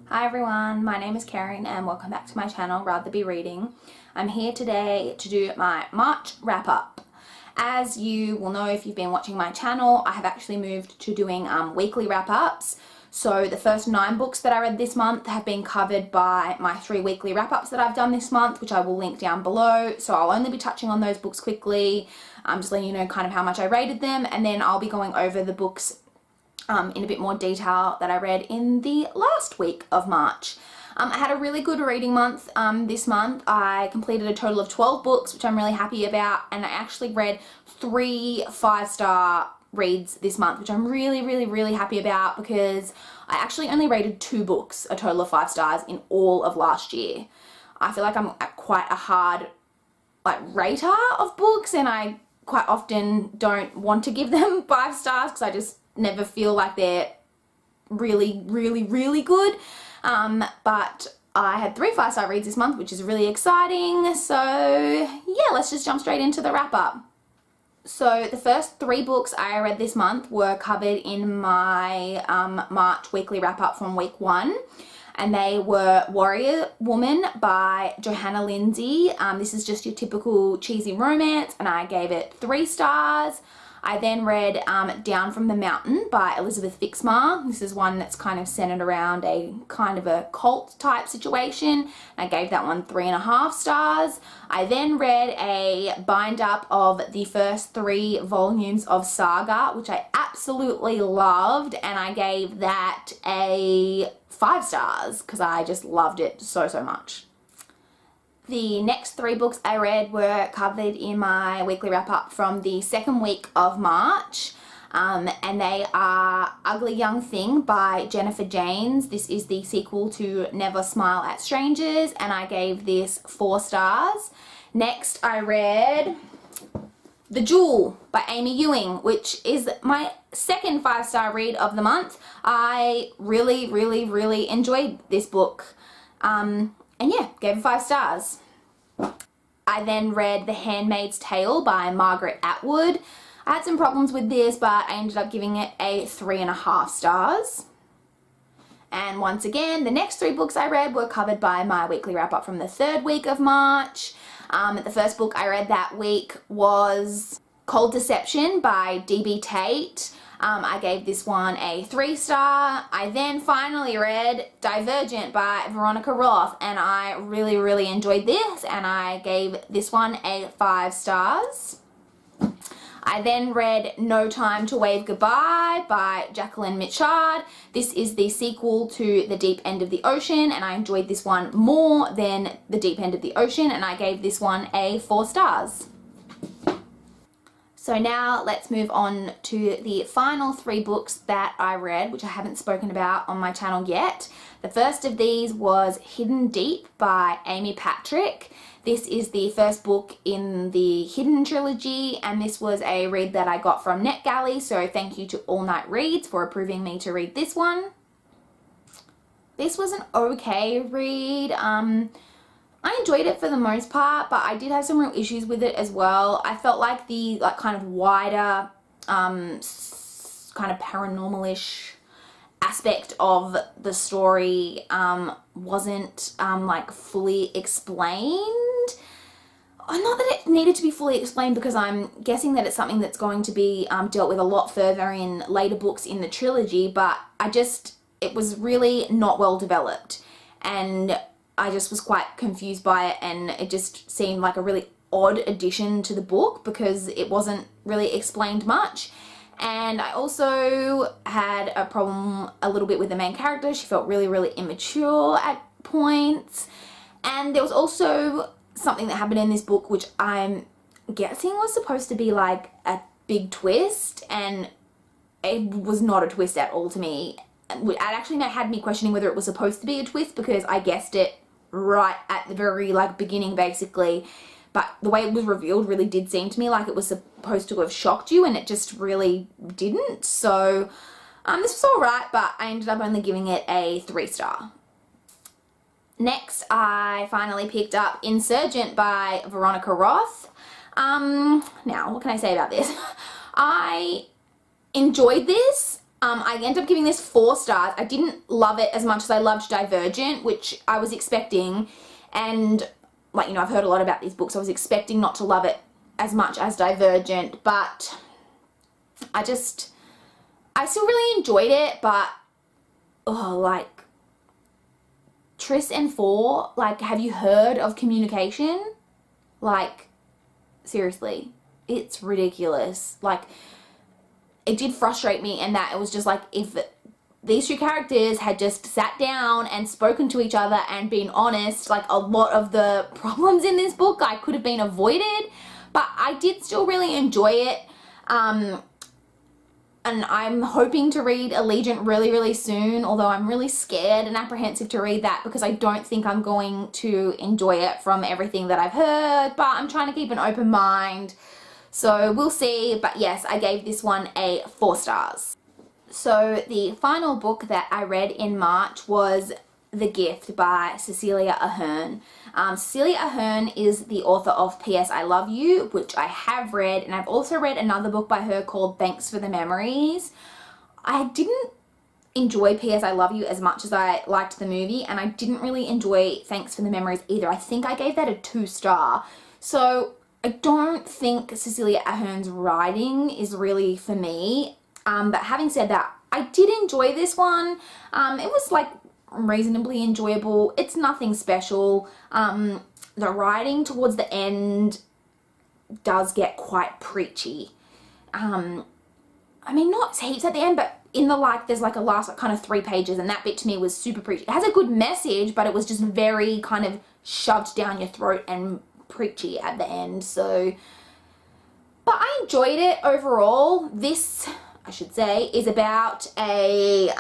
Hi everyone, my name is Karen and welcome back to my channel, Rather Be Reading. I'm here today to do my March wrap up. As you will know if you've been watching my channel, I have actually moved to doing weekly wrap ups. So the first 9 books that I read this month have been covered by my 3 weekly wrap ups that I've done this month, which I will link down below. So I'll only be touching on those books quickly, just letting you know kind of how much I rated them, and then I'll be going over the books in a bit more detail that I read in the last week of March. I had a really good reading month this month. I completed a total of 12 books, which I'm really happy about, and I actually read 3 5-star reads this month, which I'm really happy about because I actually only rated 2 books a total of 5 stars in all of last year. I feel like I'm quite a hard rater of books, and I quite often don't want to give them 5 stars because I just never feel like they're really good. But I had 3 5-star reads this month, which is really exciting. So yeah, let's just jump straight into the wrap up. So the first 3 books I read this month were covered in my March weekly wrap up from week 1. And they were Warrior Woman by Johanna Lindsey. This is just your typical cheesy romance, and I gave it 3 stars. I then read Down from the Mountain by Elizabeth Fixmar. This is one that's kind of centered around a kind of a cult type situation. I gave that one 3.5 stars. I then read a bind up of the first 3 volumes of Saga, which I absolutely loved, and I gave that a 5 stars because I just loved it so much. The next 3 books I read were covered in my weekly wrap up from the second week of March, and they are Ugly Young Thing by Jennifer Janes. This is the sequel to Never Smile at Strangers, and I gave this 4 stars. Next I read The Jewel by Amy Ewing, which is my second 5-star read of the month. I really enjoyed this book. And yeah, gave it 5 stars. I then read The Handmaid's Tale by Margaret Atwood. I had some problems with this, but I ended up giving it a 3.5 stars. And once again, the next 3 books I read were covered by my weekly wrap up from the third week of March. The first book I read that week was Cold Deception by D.B. Tate. I gave this one a 3 star. I then finally read Divergent by Veronica Roth, and I really enjoyed this, and I gave this one a 5 stars. I then read No Time to Wave Goodbye by Jacqueline Mitchard. This is the sequel to The Deep End of the Ocean, and I enjoyed this one more than The Deep End of the Ocean, and I gave this one a 4 stars. So now let's move on to the final 3 books that I read, which I haven't spoken about on my channel yet. The first of these was Hidden Deep by Amy Patrick. This is the first book in the Hidden trilogy, and this was a read that I got from NetGalley, so thank you to All Night Reads for approving me to read this one. This was an okay read. I enjoyed it for the most part, but I did have some real issues with it as well. I felt like the kind of wider, kind of paranormal-ish aspect of the story wasn't fully explained. Not that it needed to be fully explained, because I'm guessing that it's something that's going to be dealt with a lot further in later books in the trilogy, but it was really not well developed, and I just was quite confused by it, and it just seemed like a really odd addition to the book because it wasn't really explained much. And I also had a problem a little bit with the main character. She felt really immature at points. And there was also something that happened in this book which I'm guessing was supposed to be like a big twist, and it was not a twist at all to me. It actually had me questioning whether it was supposed to be a twist because I guessed it right at the very beginning basically, but the way it was revealed really did seem to me like it was supposed to have shocked you, and it just really didn't. So this was alright, but I ended up only giving it a 3 star. Next I finally picked up Insurgent by Veronica Roth. Now what can I say about this? I enjoyed this. I ended up giving this 4 stars. I didn't love it as much as I loved Divergent, which I was expecting, and like, you know, I've heard a lot about these books. I was expecting not to love it as much as Divergent, but I still really enjoyed it, but like Tris and Four, like, have you heard of communication? Like, seriously, it's ridiculous. Like, it did frustrate me in that it was just like, if these 2 characters had just sat down and spoken to each other and been honest, like, a lot of the problems in this book I could have been avoided, but I did still really enjoy it. And I'm hoping to read Allegiant really, really soon, although I'm really scared and apprehensive to read that because I don't think I'm going to enjoy it from everything that I've heard, but I'm trying to keep an open mind, so we'll see. But yes, I gave this one a 4 stars. So the final book that I read in March was The Gift by Cecilia Ahern. Cecilia Ahern is the author of P.S. I Love You, which I have read, and I've also read another book by her called Thanks for the Memories. I didn't enjoy P.S. I Love You as much as I liked the movie, and I didn't really enjoy Thanks for the Memories either. I think I gave that a 2 star. So I don't think Cecilia Ahern's writing is really for me. But having said that, I did enjoy this one. It was like reasonably enjoyable. It's nothing special. The writing towards the end does get quite preachy. I mean, not heaps at the end, but in the, like, there's like a last kind of 3 pages, and that bit to me was super preachy. It has a good message, but it was just very kind of shoved down your throat and preachy at the end. So, but I enjoyed it overall. This, I should say, is about a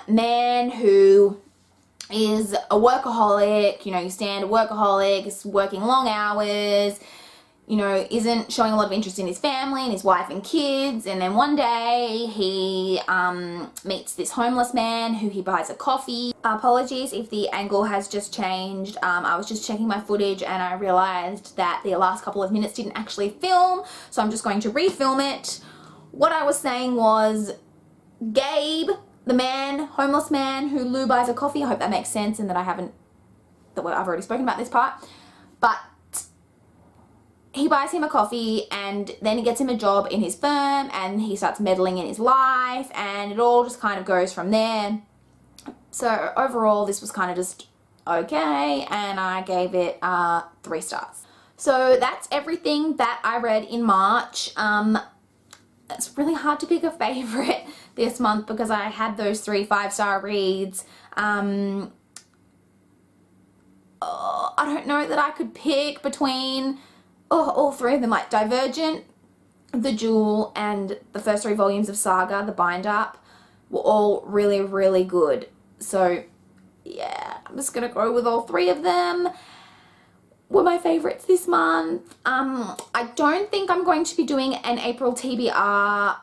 man who is a workaholic, you know, your standard workaholic, is working long hours, you know, isn't showing a lot of interest in his family and his wife and kids, and then one day he meets this homeless man who he buys a coffee. Apologies if the angle has just changed. I was just checking my footage and I realized that the last couple of minutes didn't actually film, so I'm just going to refilm it. What I was saying was Gabe, the man, homeless man who Lou buys a coffee. I hope that makes sense and that I've already spoken about this part. But he buys him a coffee and then he gets him a job in his firm and he starts meddling in his life, and it all just kind of goes from there. So overall, this was kind of just okay, and I gave it 3 stars. So that's everything that I read in March. It's really hard to pick a favorite this month because I had those 3 5-star reads. I don't know that I could pick between all 3 of them, like Divergent, The Jewel, and the first 3 volumes of Saga, the bind-up, were all really, really good. So yeah, I'm just gonna go with all 3 of them were my favorites this month. I don't think I'm going to be doing an April TBR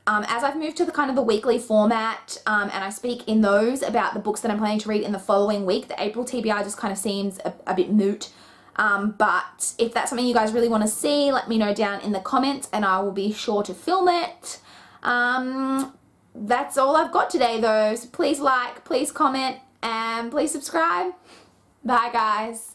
as I've moved to the kind of the weekly format, and I speak in those about the books that I'm planning to read in the following week. The April TBR just kind of seems a bit moot. But if that's something you guys really want to see, let me know down in the comments and I will be sure to film it. That's all I've got today though. So please like, please comment, and please subscribe. Bye guys.